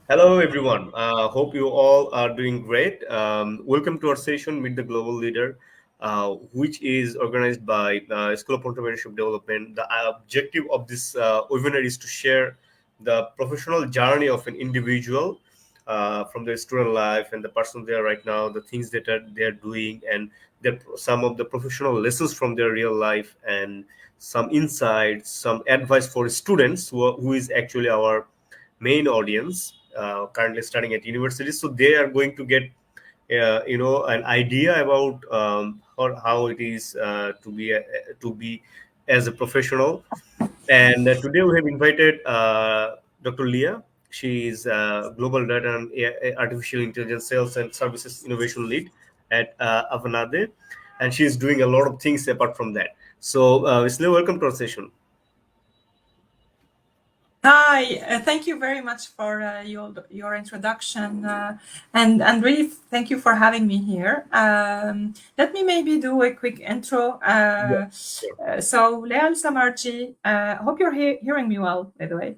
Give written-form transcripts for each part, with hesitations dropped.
Hello, everyone. Hope you all are doing great. Welcome to our session, Meet the Global Leader, which is organized by the School of Entrepreneurship Development. The objective of this webinar is to share the professional journey of an individual from their student life and the person they are right now, the things that they are doing, and some of the professional lessons from their real life, and some insights, some advice for students who is actually our main audience currently studying at universities, so they are going to get an idea about how it is to be as a professional. And today we have invited Dr. Leah. She is global data and artificial intelligence sales and services innovation lead at Avanade, and she is doing a lot of things apart from that. So Isla, welcome to our session. Hi, thank you very much for your introduction, and really thank you for having me here. Let me maybe do a quick intro. Yeah, sure. So, Leal Samarji, I hope you're hearing me well, by the way.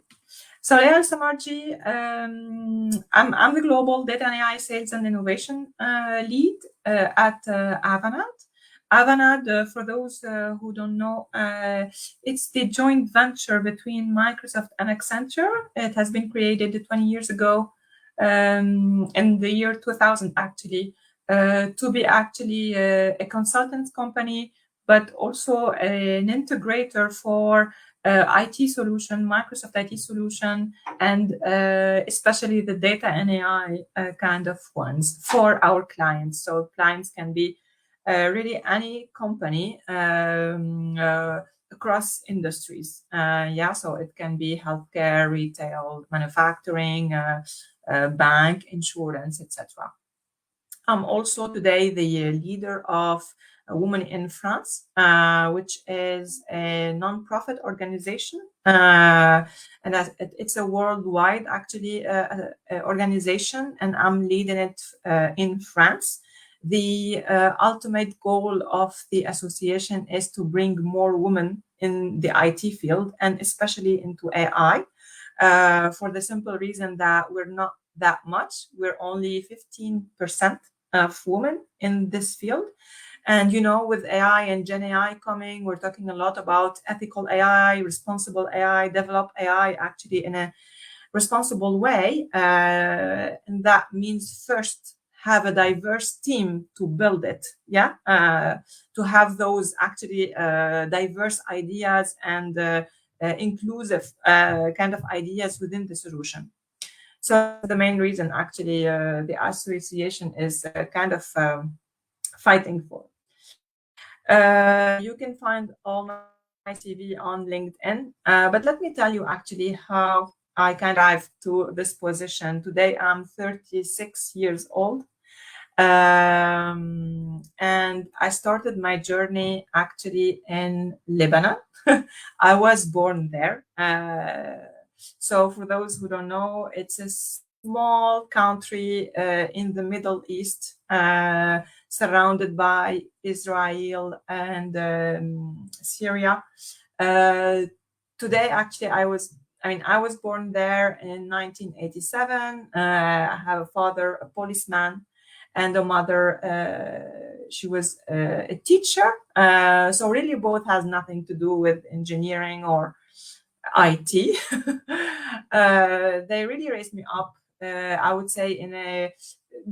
So, Leal Samarji, I'm the Global Data and AI Sales and Innovation lead at Avanade. Avanade, for those who don't know, it's the joint venture between Microsoft and Accenture. It has been created 20 years ago, in the year 2000, actually, to be actually a consultant company, but also an integrator for IT solution, Microsoft IT solution, and especially the data and AI kind of ones for our clients. So clients can be really any company across industries. So it can be healthcare, retail, manufacturing, bank, insurance, etc. I'm also today the leader of Women in France, which is a non-profit organization, and it's a worldwide actually organization, and I'm leading it in France. The ultimate goal of the association is to bring more women in the IT field and especially into AI, for the simple reason that we're not that much. We're only 15% of women in this field. And with AI and Gen AI coming, we're talking a lot about ethical AI, responsible AI, develop AI actually in a responsible way. And that means first have a diverse team to build it. To have those actually diverse ideas and inclusive kind of ideas within the solution. So the main reason actually the association is kind of fighting for. You can find all my CV on LinkedIn, but let me tell you actually how I kind of arrived to this position. Today I'm 36 years old, and I started my journey actually in Lebanon. I was born there. So for those who don't know, it's a small country in the Middle East, surrounded by Israel and Syria. Today, actually, I was born there in 1987. I have a father, a policeman, and a mother. She was a teacher. So really, both has nothing to do with engineering or IT. They really raised me up, I would say, in a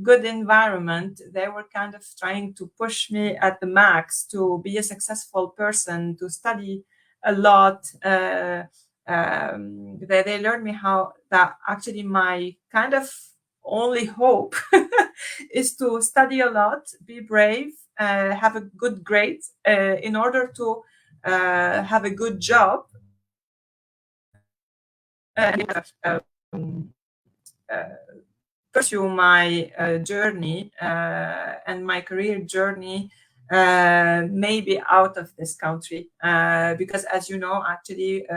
good environment. They were kind of trying to push me at the max to be a successful person, to study a lot. They learned me how that actually my kind of only hope is to study a lot, be brave, have a good grade in order to have a good job, pursue my journey and my career journey, maybe out of this country, because as you know, actually,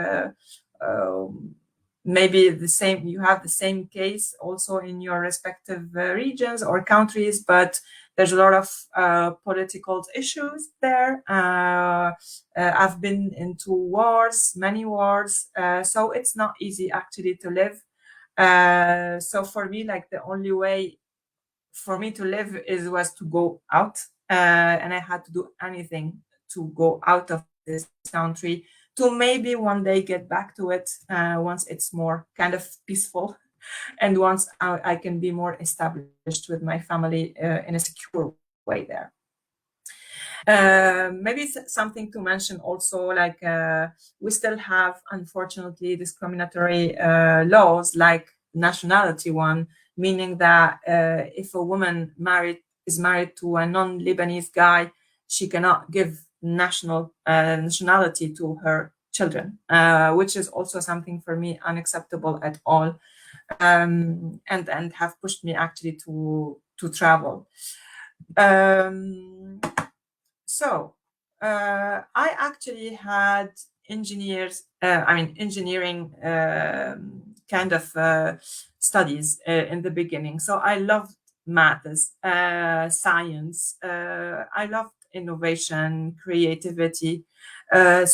maybe the same, you have the same case also in your respective regions or countries, but there's a lot of political issues there. I've been into wars, many wars, so it's not easy actually to live So for me, like the only way for me to live was to go out, and I had to do anything to go out of this country to maybe one day get back to it once it's more kind of peaceful and once I can be more established with my family in a secure way there. Maybe something to mention also, like we still have, unfortunately, discriminatory laws, like nationality one, meaning that if a woman is married to a non-Lebanese guy, she cannot give nationality to her children, which is also something for me unacceptable at all, and have pushed me actually to travel. Um, so I actually had engineering kind of studies in the beginning. So I loved maths, science. I loved innovation, creativity. I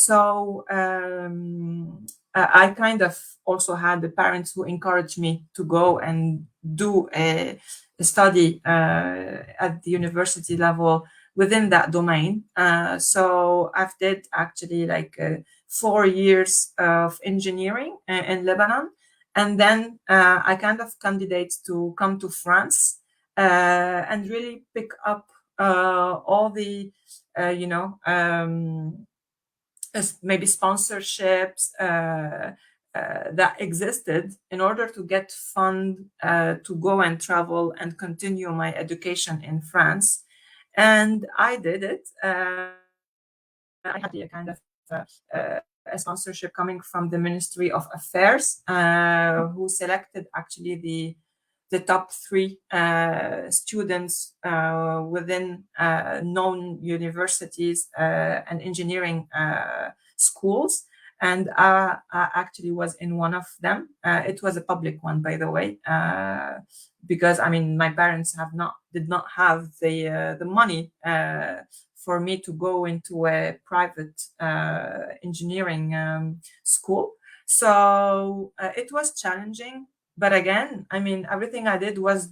kind of also had the parents who encouraged me to go and do a study at the university level within that domain. So I've did actually like 4 years of engineering in Lebanon. And then I kind of candidate to come to France and really pick up all the, maybe sponsorships that existed in order to get fund to go and travel and continue my education in France. And I did it. I had a kind of a sponsorship coming from the Ministry of Affairs, who selected actually the top three students within known universities and engineering schools. And I actually was in one of them. It was a public one, by the way, because I mean my parents did not have the money for me to go into a private engineering school. So it was challenging. But again, I mean, everything I did was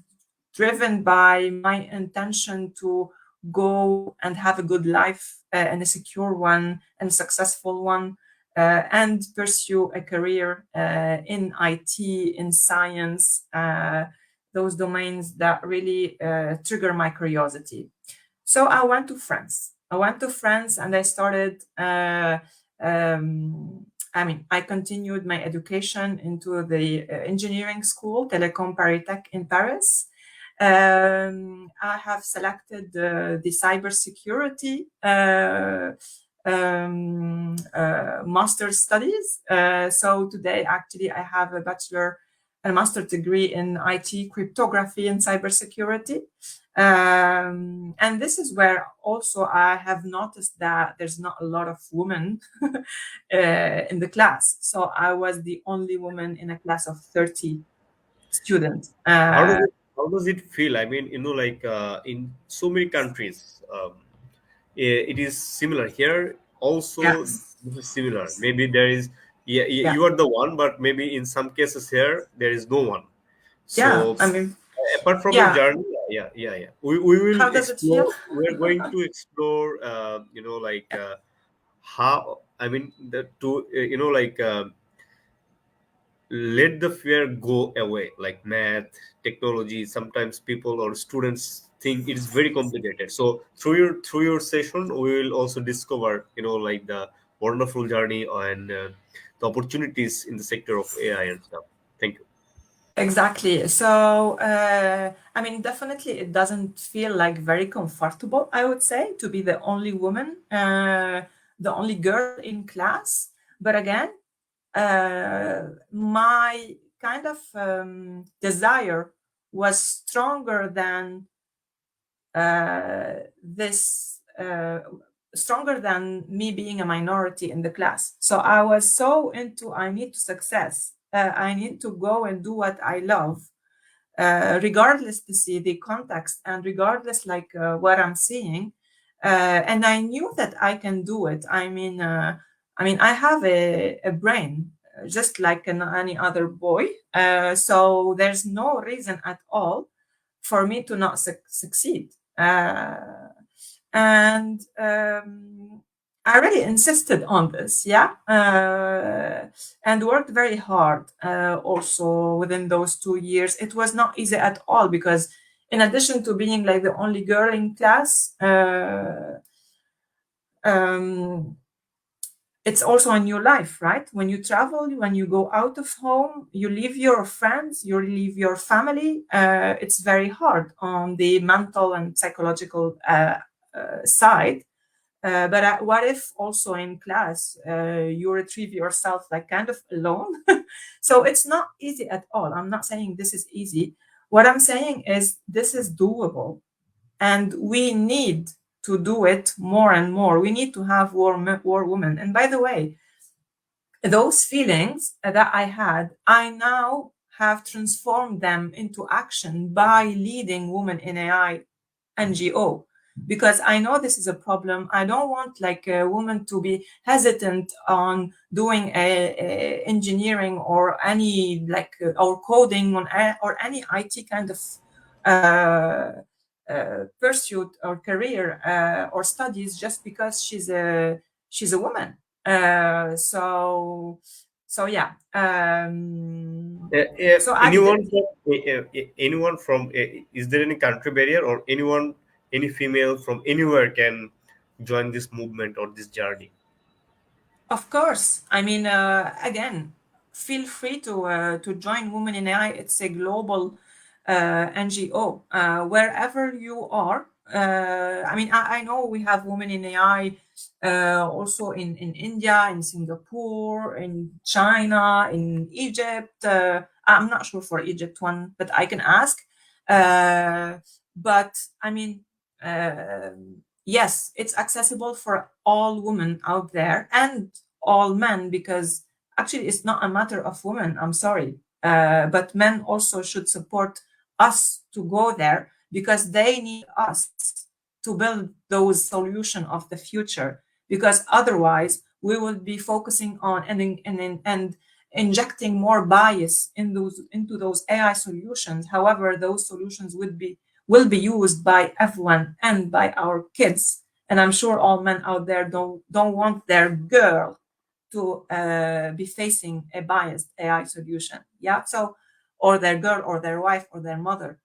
driven by my intention to go and have a good life and a secure one and a successful one, and pursue a career in IT, in science, those domains that really trigger my curiosity. So I went to France. And I started. I continued my education into the engineering school, Telecom Paris Tech in Paris. I have selected the cybersecurity master's studies. So today, actually, I have a bachelor and master's degree in IT, cryptography, and cybersecurity. And this is where also I have noticed that there's not a lot of women in the class. So I was the only woman in a class of 30 students. How does it feel? I mean, like in so many countries, it is similar here. Also, Yes. this is similar. Maybe there is, yeah, Yeah. you are the one, but maybe in some cases here there is no one. Yeah. So I mean, apart from your yeah. journey, yeah. We How will does it feel? explore. We're going to explore. How, I mean, the to let the fear go away, like math, technology. Sometimes people or students think it's very complicated. So through your session, we will also discover, like the wonderful journey and the opportunities in the sector of AI and stuff. Thank you. Exactly. So, I mean, definitely it doesn't feel like very comfortable, I would say, to be the only woman, the only girl in class. But again, my kind of desire was stronger than this stronger than me being a minority in the class. So I was so into I need to success. I need to go and do what I love, regardless to see the context and regardless like what I'm seeing. And I knew that I can do it. I mean, I have a brain. just like any other boy. So there's no reason at all for me to not succeed. And I really insisted on this, yeah, and worked very hard also within those 2 years. It was not easy at all because, in addition to being like the only girl in class, um, it's also a new life, right? When you travel, when you go out of home, you leave your friends, you leave your family. It's very hard on the mental and psychological side. But what if also in class you retrieve yourself like kind of alone? So it's not easy at all. I'm not saying this is easy. What I'm saying is this is doable, and we need to do it more and more. We need to have war women. And by the way, those feelings that I had, I now have transformed them into action by leading Women in AI NGO, because I know this is a problem. I don't want like a woman to be hesitant on doing a engineering or any like or coding on or any IT kind of pursuit or career or studies just because she's a woman. So yeah. So I did. Anyone from is there any country barrier, or anyone, any female from anywhere can join this movement or this journey? Of course. I mean, again, feel free to join Women in AI. It's a global NGO. Wherever you are. I mean, I know we have Women in AI also in India, in Singapore, in China, in Egypt. I'm not sure for Egypt one, but I can ask. But I mean, yes, it's accessible for all women out there and all men, because actually it's not a matter of women. I'm sorry. But men also should support us to go there because they need us to build those solutions of the future. Because otherwise, we will be focusing on and injecting more bias in those into those AI solutions. However, those solutions will be used by everyone and by our kids. And I'm sure all men out there don't want their girl to be facing a biased AI solution. Yeah. So, or their girl, or their wife, or their mother.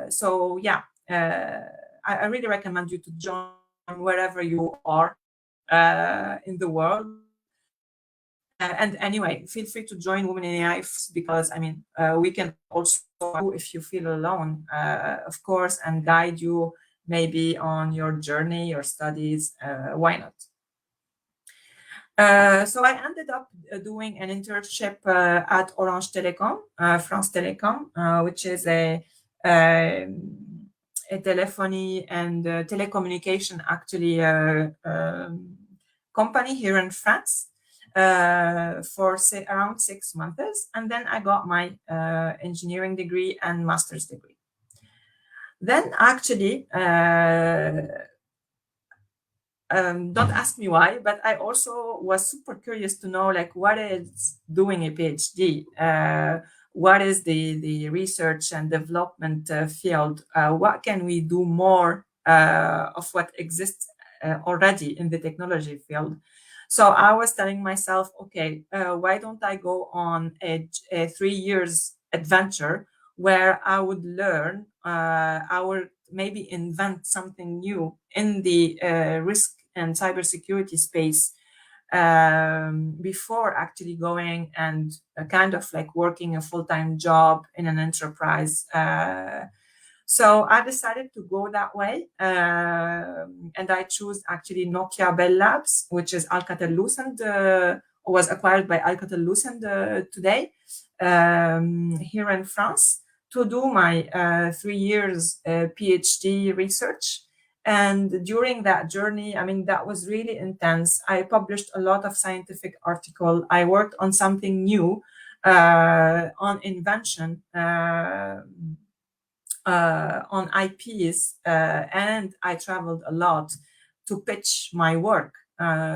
So yeah, I really recommend you to join wherever you are in the world. And anyway, feel free to join Women in AI because I mean, we can also, if you feel alone, of course, and guide you maybe on your journey, your studies. Why not? So I ended up doing an internship at Orange Telecom, France Telecom, which is a telephony and telecommunication actually company here in France for around 6 months, and then I got my engineering degree and master's degree. Then actually, don't ask me why, but I also was super curious to know like what is doing a PhD. What is the research and development field? What can we do more of what exists already in the technology field? So I was telling myself, okay, why don't I go on a 3 years adventure where I would learn, I would maybe invent something new in the risk and cybersecurity space before actually going and kind of like working a full-time job in an enterprise. So I decided to go that way, and I chose actually Nokia Bell Labs, which is Alcatel-Lucent, was acquired by Alcatel-Lucent today here in France, to do my 3 years PhD research. And during that journey, I mean, that was really intense. I published a lot of scientific articles. I worked on something new, on invention, on IPs, and I traveled a lot to pitch my work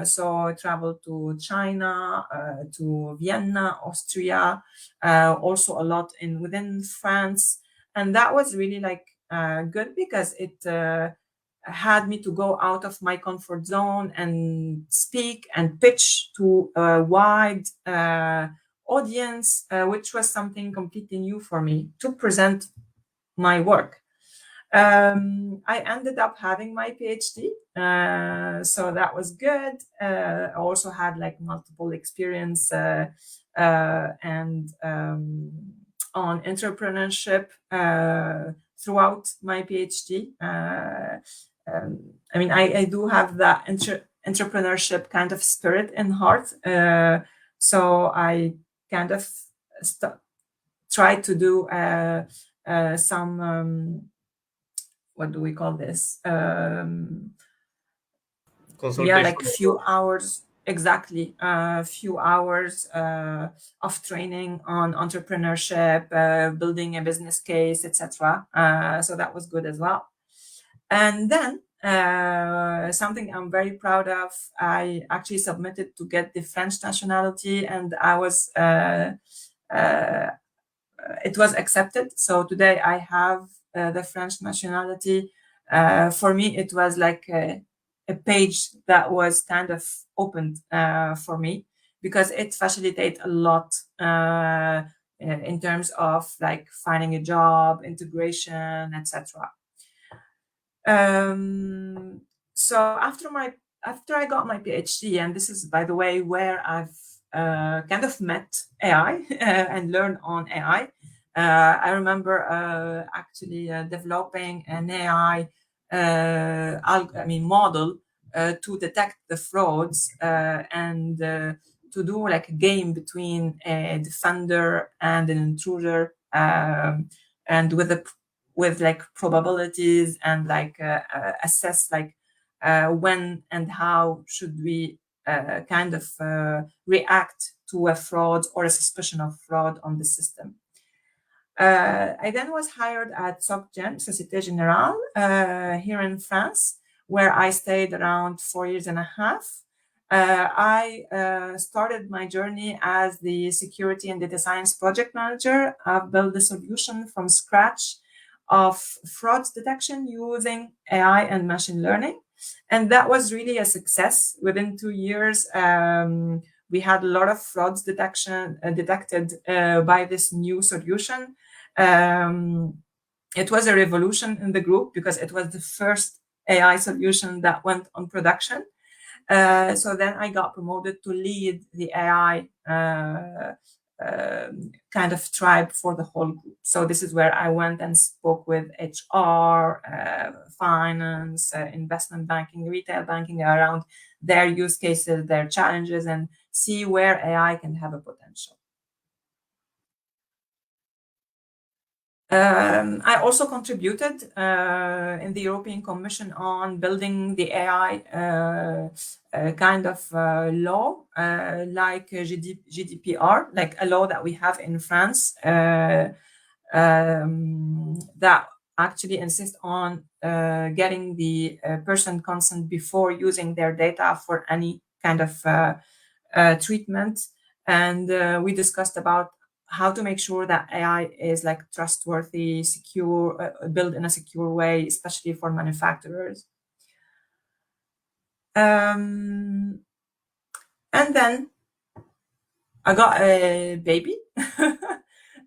So I traveled to China, to Vienna, Austria, also a lot within France, and that was really like good because it had me to go out of my comfort zone and speak and pitch to a wide audience, which was something completely new for me to present my work. I ended up having my PhD, so that was good. I also had like multiple experience and on entrepreneurship throughout my PhD. I mean, I do have that entrepreneurship kind of spirit in heart, so I kind of try to do some what do we call this? Yeah, Consultation. like few hours, exactly, few hours of training on entrepreneurship, building a business case, etc. So that was good as well. And then something I'm very proud of, I actually submitted to get the French nationality, and I was it was accepted. So today I have the French nationality. For me, it was like a page that was kind of opened for me because it facilitates a lot in terms of like finding a job, integration, etc. Um, so after I got my PhD, and this is by the way where I've kind of met AI and learned on AI. I remember actually developing an AI model to detect the frauds and to do like a game between a defender and an intruder, and with like probabilities and like assess like when and how should we kind of react to a fraud or a suspicion of fraud on the system. I then was hired at SocGen, Société Générale, here in France, where I stayed around 4 years and a half. I started my journey as the security and data science project manager. I've built a solution from scratch of fraud detection using AI and machine learning. And that was really a success. Within 2 years, we had a lot of frauds detected by this new solution. It was a revolution in the group because it was the first AI solution that went on production. So then I got promoted to lead the AI kind of tribe for the whole group. So this is where I went and spoke with HR, finance, investment banking, retail banking around their use cases, their challenges, and see where AI can have a potential. I also contributed in the European Commission on building the AI kind of law, like GDPR, like a law that we have in France that actually insists on getting the person consent before using their data for any kind of treatment. And we discussed about how to make sure that AI is like trustworthy, secure, built in a secure way, especially for manufacturers. And then I got a baby,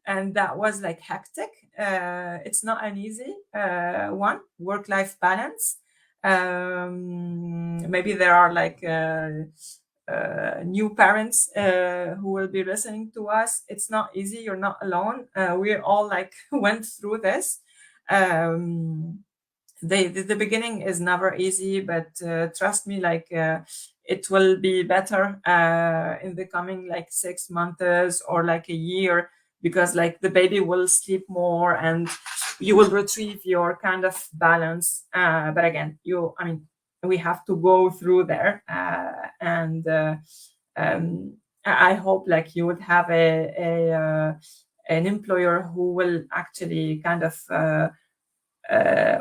and that was like hectic. It's not an easy one, work-life balance. Maybe there are like new parents who will be listening to us. It's not easy. You're not alone. We all like went through this. The beginning is never easy, but trust me, like it will be better in the coming like 6 months or like a year, because like the baby will sleep more and you will retrieve your kind of balance. But again, we have to go through there, and I hope like you would have an employer who will actually kind of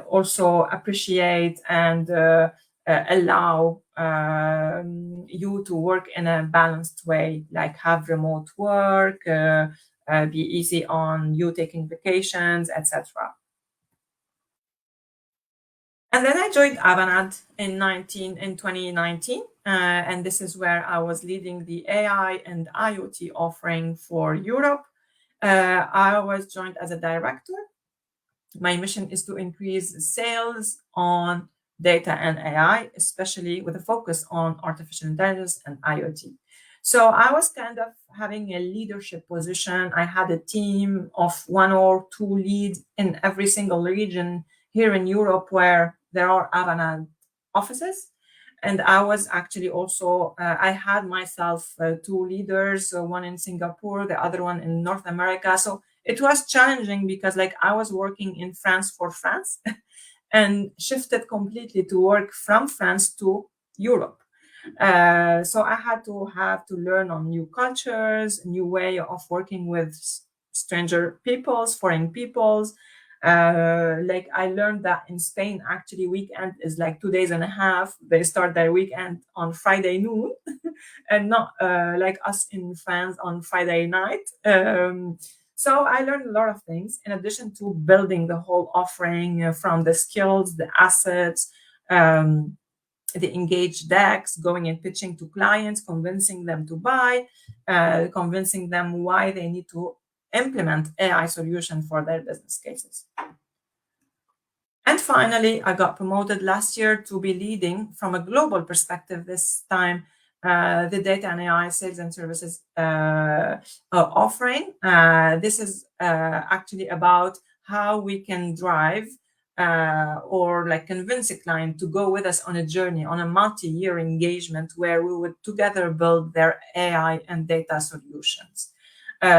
also appreciate and allow you to work in a balanced way, like have remote work, be easy on you taking vacations, etc. And then I joined Avanade in 2019, and this is where I was leading the AI and IoT offering for Europe. I was joined as a director. My mission is to increase sales on data and AI, especially with a focus on artificial intelligence and IoT. So I was kind of having a leadership position. I had a team of one or two leads in every single region here in Europe where there are Avanade offices. And I was actually also, I had myself two leaders, one in Singapore, the other one in North America. So it was challenging because like I was working in France for France and shifted completely to work from France to Europe. So I had to learn on new cultures, new way of working with stranger peoples, foreign peoples. Like I learned that in Spain, actually, weekend is like 2 days and a half. They start their weekend on Friday noon, and not like us in France on Friday night. So I learned a lot of things in addition to building the whole offering from the skills, the assets, the engaged decks, going and pitching to clients, convincing them to buy, convincing them why they need to implement AI solution for their business cases. And finally, I got promoted last year to be leading from a global perspective this time the data and AI sales and services offering. This is actually about how we can drive or like convince a client to go with us on a journey, on a multi-year engagement where we would together build their AI and data solutions.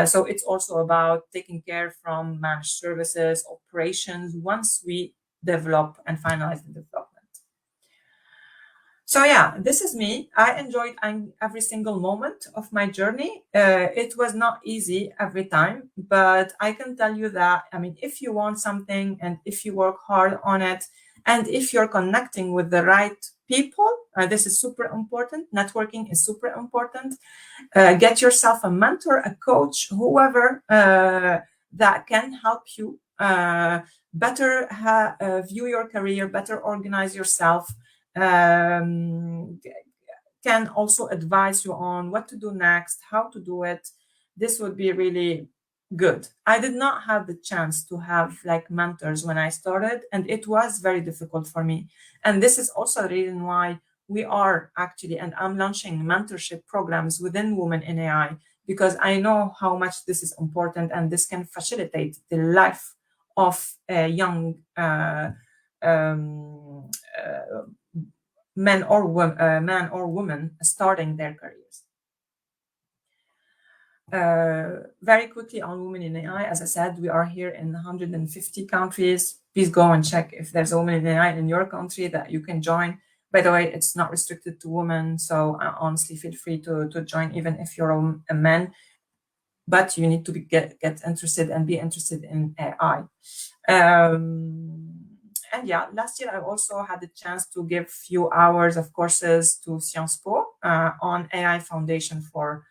So it's also about taking care from managed services, operations, once we develop and finalize the development. So yeah, this is me. I enjoyed every single moment of my journey. It was not easy every time, but I can tell you that, I mean, if you want something and if you work hard on it, and if you're connecting with the right people, this is super important. Networking is super important. Get yourself a mentor, a coach, whoever that can help you better view your career, better organize yourself, can also advise you on what to do next, how to do it. This would be really good. I did not have the chance to have like mentors when I started, and it was very difficult for me. And this is also the reason why we are actually, and I'm launching mentorship programs within Women in AI, because I know how much this is important and this can facilitate the life of a young man or woman starting their careers. Very quickly on Women in AI, as I said, we are here in 150 countries. Please go and check if there's a Women in AI in your country that you can join. By the way, it's not restricted to women, so honestly, feel free to join even if you're a man. But you need to get interested and be interested in AI. And yeah, last year I also had the chance to give few hours of courses to Sciences Po on AI foundation for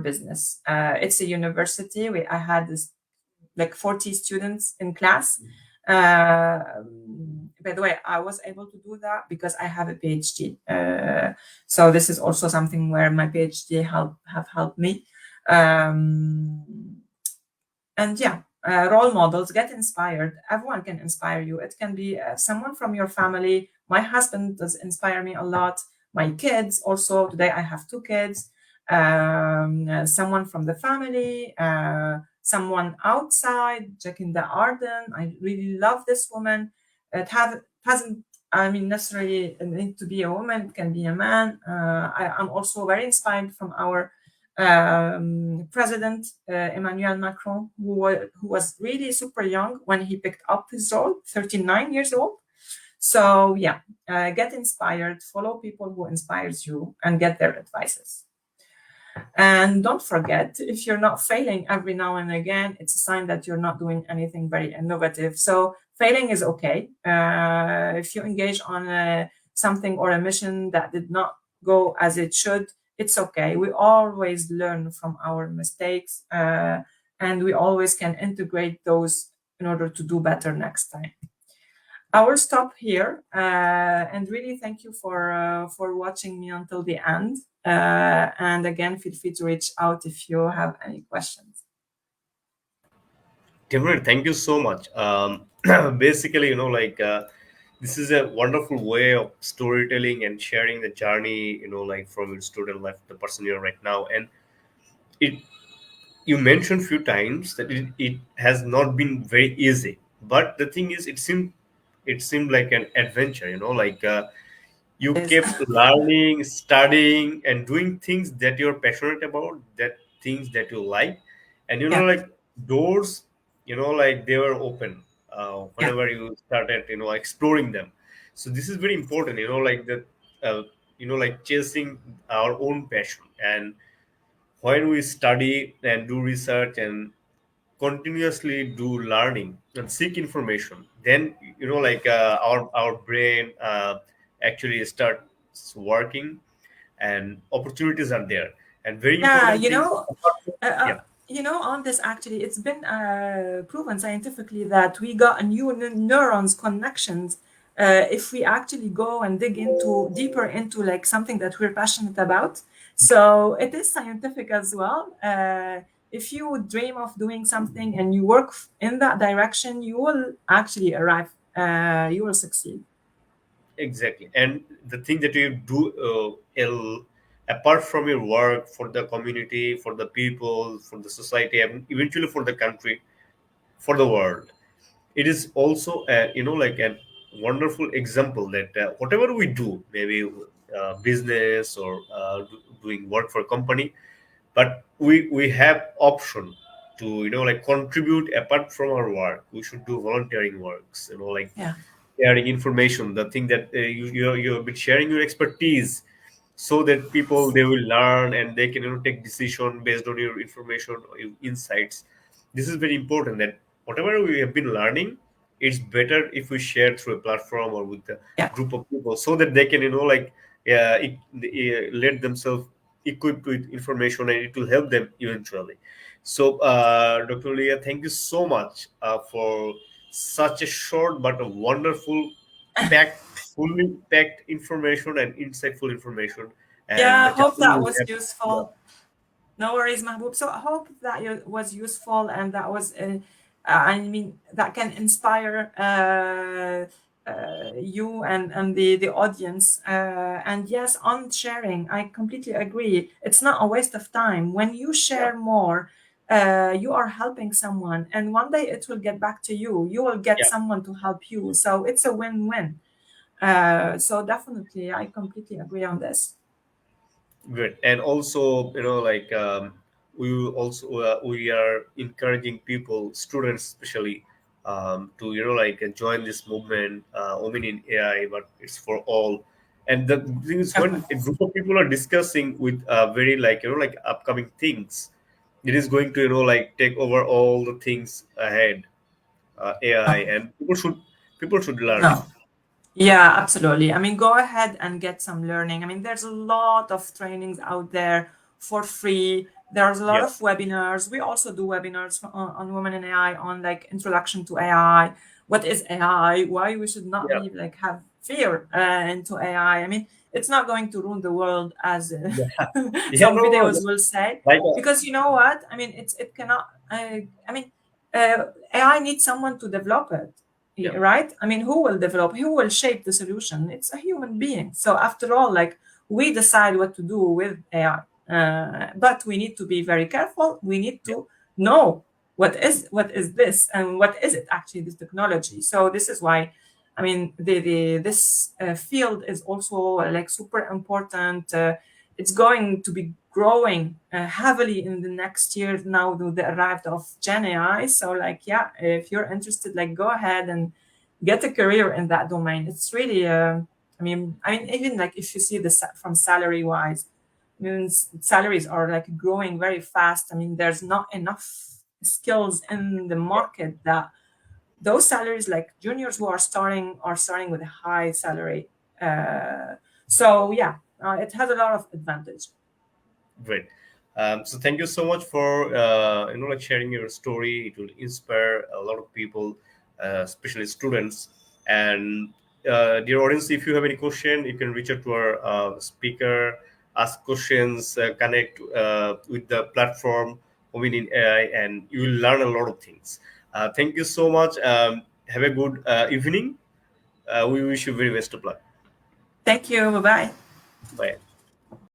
business. It's a university. I had this like 40 students in class. By the way, I was able to do that because I have a PhD. So this is also something where my PhD have helped me. And yeah, role models, get inspired. Everyone can inspire you. It can be someone from your family. My husband does inspire me a lot. My kids also. Today I have two kids. Someone from the family, someone outside, Jacinda Arden. I really love this woman. It hasn't, I mean, necessarily need to be a woman. It can be a man. I'm also very inspired from our President Emmanuel Macron, who was really super young when he picked up his role, 39 years old. So yeah, get inspired, follow people who inspires you and get their advices. And don't forget, if you're not failing every now and again, it's a sign that you're not doing anything very innovative. So failing is okay. If you engage on a something or a mission that did not go as it should, it's okay. We always learn from our mistakes, and we always can integrate those in order to do better next time. I will stop here, and really thank you for watching me until the end. And again, feel free to reach out if you have any questions. Definitely, thank you so much. Basically, this is a wonderful way of storytelling and sharing the journey, like from your student life, the person you're right now. And it, you mentioned few times that it has not been very easy, but the thing is, it seemed like an adventure, you Yes. kept learning, studying, and doing things that you're passionate about, that things that you like, and Yeah. doors, they were open Yeah. whenever you started, exploring them. So this is very important, uh, chasing our own passion. And when we study and do research and continuously do learning and seek information, then our brain actually starts working, and opportunities are there. And very Yeah, important thing, uh, uh, yeah, on this actually, it's been proven scientifically that we got a new neurons connections if we actually go and dig into deeper into like something that we're passionate about. So it is scientific as well. If you dream of doing something and you work in that direction, you will actually arrive. You will succeed. exactly. And the thing that you do, apart from your work, for the community, for the people, for the society, and eventually for the country, for the world, it is also a wonderful example that whatever we do, maybe business or doing work for a company, but we have option to contribute apart from our work. We should do volunteering works, Yeah. sharing information, the thing that you have been sharing your expertise, so that people, they will learn and they can take decision based on your information or your insights. This is very important, that whatever we have been learning, it's better if we share through a platform or with a Yeah. group of people, so that they can let themselves equipped with information, and it will help them eventually. So Dr. Leah, thank you so much for such a short but a wonderful, fully packed information and insightful information. And Yeah, the I hope journey that we was have, yeah, useful. No worries, Mahmoud. So I hope that was useful and that was, I mean, that can inspire you and the audience. And yes, on sharing, I completely agree. It's not a waste of time. When you yeah, share more, you are helping someone, and one day it will get back to you. You will get yeah. someone to help you. So it's a win-win. So definitely, I completely agree on this. Good. And also, we are encouraging people, students especially, to join this movement, Women in AI, but it's for all. And the thing is, Okay. when a group of people are discussing with very upcoming things, it is going to take over all the things ahead, AI, No. and people should learn it. No. Yeah, absolutely. I mean, go ahead and get some learning. I mean, there's a lot of trainings out there for free. There's a lot Yeah, of webinars. We also do webinars on Women in AI, on like introduction to AI. What is AI? Why we should not yeah, be like have fear into AI. I mean, it's not going to ruin the world as yeah, yeah. some No, no, videos no. will say, Like, because you know what? I mean, it cannot. I mean, AI needs someone to develop it, yeah, right? I mean, who will develop, who will shape the solution? It's a human being. So after all, like we decide what to do with AI, but we need to be very careful. We need yeah, to know what is this and what is it actually, this technology. So this is why, I mean, the this field is also like super important. It's going to be growing heavily in the next year now with the arrival of Gen AI. So like, yeah, if you're interested, like go ahead and get a career in that domain. It's really, I mean, even like if you see this from salary wise, I mean, salaries are like growing very fast. I mean, there's not enough skills in the yeah. market that those salaries, like juniors who are starting with a high salary. So yeah, it has a lot of advantage. Great. So thank you so much for like sharing your story. It will inspire a lot of people, especially students. And dear audience, if you have any question, you can reach out to our speaker, ask questions, connect with the platform Women in AI, and you will learn a lot of things. Thank you so much. Have a good evening. We wish you very best of luck. Thank you. Bye bye. Bye.